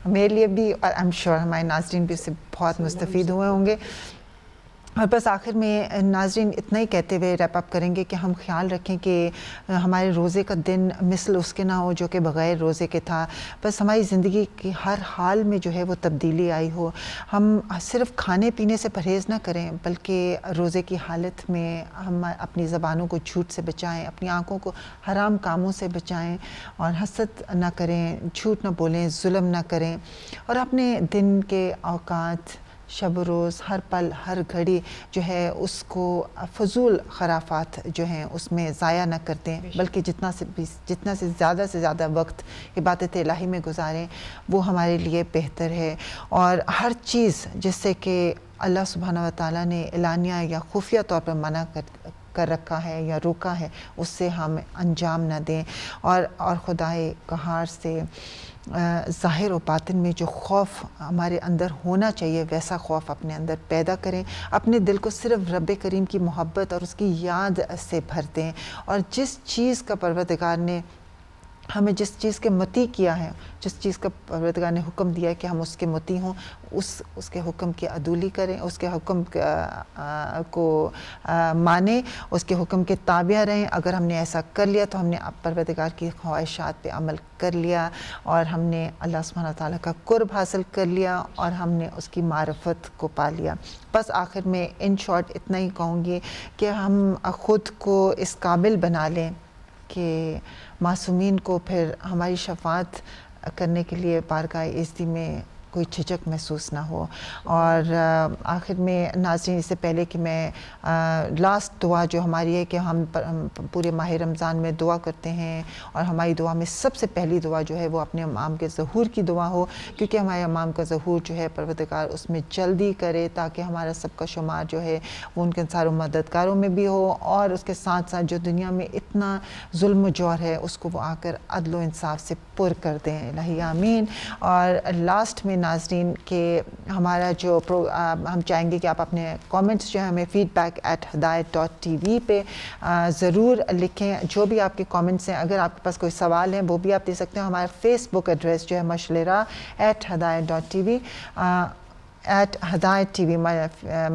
میرے لیے بھی, اور آئی ایم شیور ہمارے ناظرین بھی اس سے بہت مستفید ہوئے ہوں گے. اور بس آخر میں ناظرین اتنا ہی کہتے ہوئے ریپ اپ کریں گے کہ ہم خیال رکھیں کہ ہمارے روزے کا دن مثل اس کے نہ ہو جو کہ بغیر روزے کے تھا. بس ہماری زندگی کی ہر حال میں جو ہے وہ تبدیلی آئی ہو. ہم صرف کھانے پینے سے پرہیز نہ کریں, بلکہ روزے کی حالت میں ہم اپنی زبانوں کو جھوٹ سے بچائیں, اپنی آنکھوں کو حرام کاموں سے بچائیں, اور حسد نہ کریں, جھوٹ نہ بولیں, ظلم نہ کریں, اور اپنے دن کے اوقات, شب و روز, ہر پل ہر گھڑی جو ہے اس کو فضول خرافات جو ہیں اس میں ضائع نہ کرتے ہیں, بلکہ جتنا سے زیادہ وقت عبادت الہی میں گزاریں وہ ہمارے لیے بہتر ہے. اور ہر چیز جس سے کہ اللہ سبحانہ و تعالیٰ نے اعلانیہ یا خفیہ طور پر منع کر رکھا ہے یا روکا ہے, اس سے ہم انجام نہ دیں, اور خدائے قہار سے ظاہر و باطن میں جو خوف ہمارے اندر ہونا چاہیے ویسا خوف اپنے اندر پیدا کریں. اپنے دل کو صرف رب کریم کی محبت اور اس کی یاد سے بھر دیں, اور جس چیز کا پروردگار نے ہمیں, جس چیز کے مطیع کیا ہے, جس چیز کا پروردگار نے حکم دیا ہے کہ ہم اس کے مطیع ہوں, اس کے حکم کی عدولی کریں, اس کے حکم کو مانیں, اس کے حکم کے تابع رہیں. اگر ہم نے ایسا کر لیا تو ہم نے پروردگار کی خواہشات پہ عمل کر لیا, اور ہم نے اللہ سبحانہ تعالیٰ کا قرب حاصل کر لیا, اور ہم نے اس کی معرفت کو پا لیا. بس آخر میں ان شارٹ اتنا ہی کہوں گی کہ ہم خود کو اس قابل بنا لیں کہ معصومین کو پھر ہماری شفاعت کرنے کے لیے بارگاہ عزتی میں کوئی جھجک محسوس نہ ہو. اور آخر میں ناظرین, اس سے پہلے کہ میں لاسٹ دعا جو ہماری ہے کہ ہم پورے ماہ رمضان میں دعا کرتے ہیں, اور ہماری دعا میں سب سے پہلی دعا جو ہے وہ اپنے امام کے ظہور کی دعا ہو, کیونکہ ہمارے امام کا ظہور جو ہے پروردگار اس میں جلدی کرے تاکہ ہمارا سب کا شمار جو ہے وہ ان کے انصار و مددگاروں میں بھی ہو, اور اس کے ساتھ ساتھ جو دنیا میں اتنا ظلم و جور ہے اس کو وہ آ کر عدل و انصاف سے پر کر دیں. الہی آمین. اور لاسٹ میں ناظرین کہ ہمارا جو ہم چاہیں گے کہ آپ اپنے کامنٹس جو ہیں ہمیں feedback@hidayat.tv پہ ضرور لکھیں. جو بھی آپ کے کامنٹس ہیں, اگر آپ کے پاس کوئی سوال ہیں وہ بھی آپ دے سکتے ہیں. ہمارا فیس بک ایڈریس جو ہے مشلرہ @hidayat.tv. @hidayat TV,